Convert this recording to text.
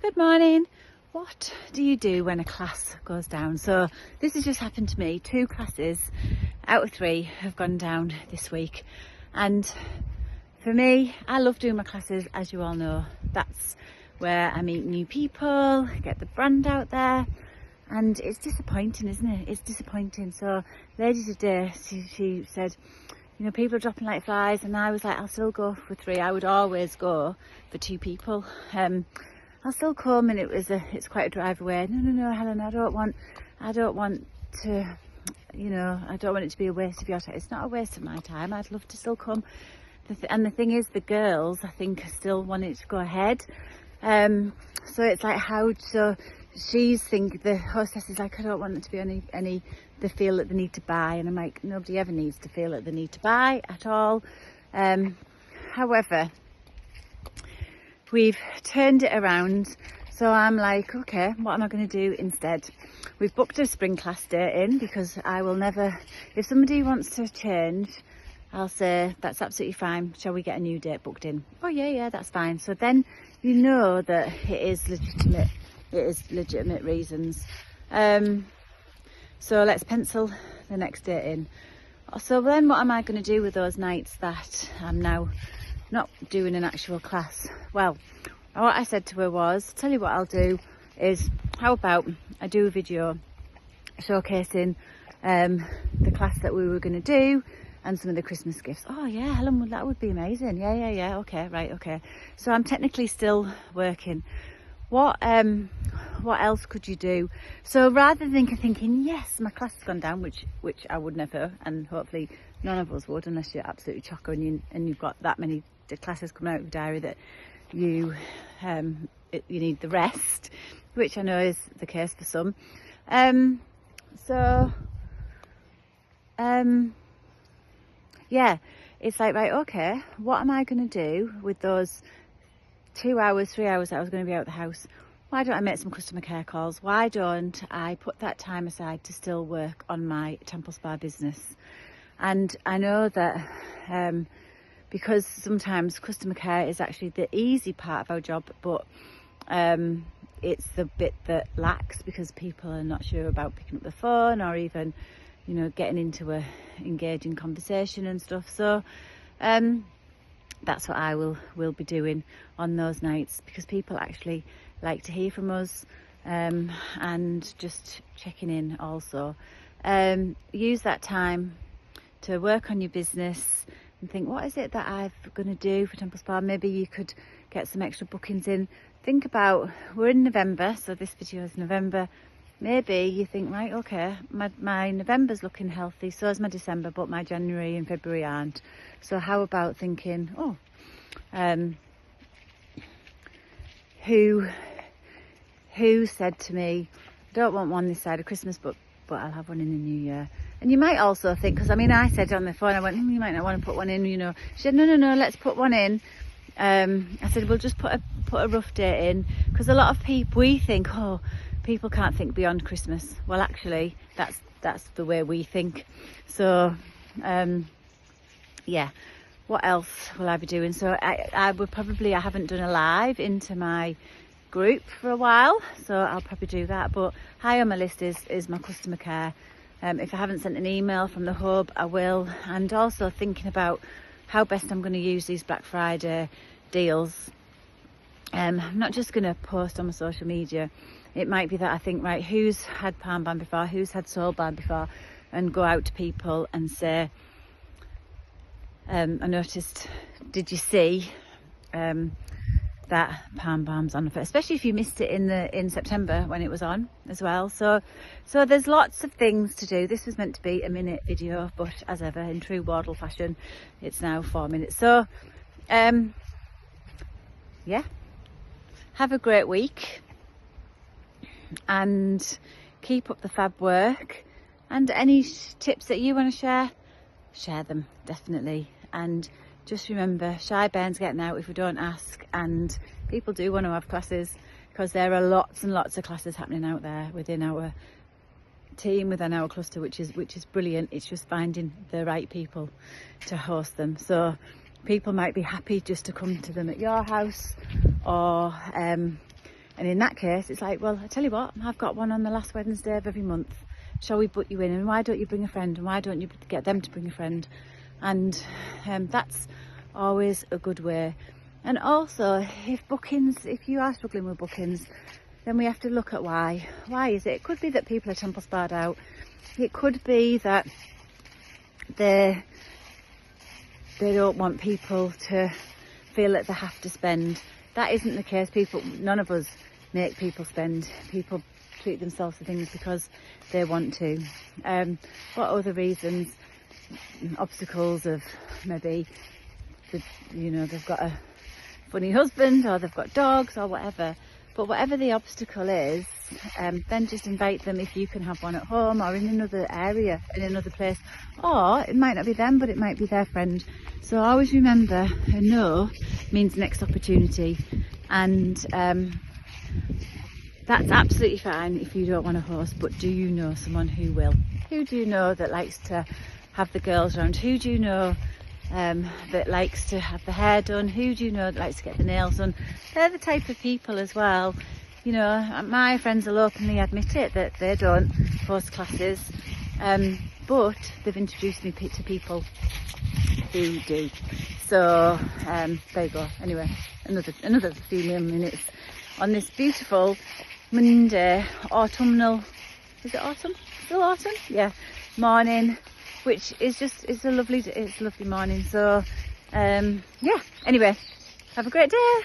Good morning. What do you do when a class goes down? So this has just happened to me. 2 classes out of 3 have gone down this week. And for me, I love doing my classes, as you all know. That's where I meet new people, get the brand out there. And it's disappointing, isn't it? It's disappointing. So lady today, she said, you know, people are dropping like flies, and I was like, I'll still go for 3. I would always go for 2 people. I'll still come, and it's quite a drive away. No, Helen, I don't want to, you know, I don't want it to be a waste of your time. It's not a waste of my time. I'd love to still come. And the thing is, the girls, I think, still want it to go ahead. So it's like, so the hostess is like, I don't want it to be any they feel that they need to buy. And I'm like, nobody ever needs to feel that they need to buy at all. However, we've turned it around. So I'm like, okay, what am I going to do instead? We've booked a spring class date in, because I will never, if somebody wants to change, I'll say, that's absolutely fine. Shall we get a new date booked in? Oh yeah, that's fine. So then you know that it is legitimate. It is legitimate reasons. So let's pencil the next date in. So then what am I going to do with those nights that I'm now not doing an actual class? Well, what I said to her was, tell you what I'll do is, how about I do a video showcasing the class that we were going to do and some of the Christmas gifts. Oh yeah, Helen, that would be amazing. Yeah. Okay. So I'm technically still working. What else could you do? So rather than thinking, yes, my class has gone down, which I would never, and hopefully none of us would, unless you're absolutely chocker and you've got that many classes coming out of your diary that you need the rest, which I know is the case for some. Yeah, it's like, right, okay, what am I going to do with those 2 hours, 3 hours that I was going to be out of the house? Why don't I make some customer care calls? Why don't I put that time aside to still work on my Temple Spa business? And I know that because sometimes customer care is actually the easy part of our job, but it's the bit that lacks because people are not sure about picking up the phone or even, you know, getting into a engaging conversation and stuff. So that's what I will be doing on those nights, because people actually like to hear from us, and just checking in also. Use that time to work on your business and think, what is it that I'm going to do for Temple Spa? Maybe you could get some extra bookings in. Think about, we're in November, so this video is November. Maybe you think, right, okay, my November's looking healthy, so is my December, but my January and February aren't. So how about thinking, who said to me, I don't want one this side of Christmas, but I'll have one in the new year. And you might also think, because I mean, I said on the phone, I went, you might not want to put one in, you know. She said, no, let's put one in. I said, we'll just put a rough date in, because a lot of people, we think, people can't think beyond Christmas. Well, actually, that's the way we think. So, yeah. What else will I be doing? So I haven't done a live into my group for a while, so I'll probably do that. But high on my list is my customer care. If I haven't sent an email from the hub, I will. And also thinking about how best I'm going to use these Black Friday deals. I'm not just going to post on my social media. It might be that I think, right, who's had Palm Balm before, who's had Soul Balm before, and go out to people and say, I noticed, did you see that Palm Balm's on offer? Especially if you missed it in September when it was on as well. So there's lots of things to do. This was meant to be a minute video, but as ever, in true Wardle fashion, it's now 4 minutes. So yeah, have a great week and keep up the fab work. And any tips that you want to share them, definitely. And just remember, shy burns getting out if we don't ask, and people do want to have classes, because there are lots and lots of classes happening out there within our team, within our cluster, which is brilliant. It's just finding the right people to host them. So people might be happy just to come to them at your house, or And in that case, it's like, well, I tell you what, I've got one on the last Wednesday of every month. Shall we book you in? And why don't you bring a friend? And why don't you get them to bring a friend? And that's always a good way. And also, if you are struggling with bookings, then we have to look at why. Why is it? It could be that people are temple sparred out. It could be that they don't want people to feel that they have to spend. That isn't the case. None of us make people spend. People treat themselves to things because they want to. What other reasons? Obstacles of maybe they've got a funny husband, or they've got dogs, or whatever. But whatever the obstacle is, then just invite them if you can have one at home or in another area, in another place. Or it might not be them, but it might be their friend. So always remember, a no means next opportunity. And that's absolutely fine if you don't want to host, but do you know someone who will? Who do you know that likes to have the girls around? Who do you know that likes to have the hair done? Who do you know that likes to get the nails done? They're the type of people as well. You know, my friends will openly admit it, that they don't host classes, but they've introduced me to people who do. So there you go. Anyway, another few minutes on this beautiful Monday, autumnal, is it autumn? Still autumn? Yeah, morning, which is it's a lovely morning. So yeah, anyway, have a great day.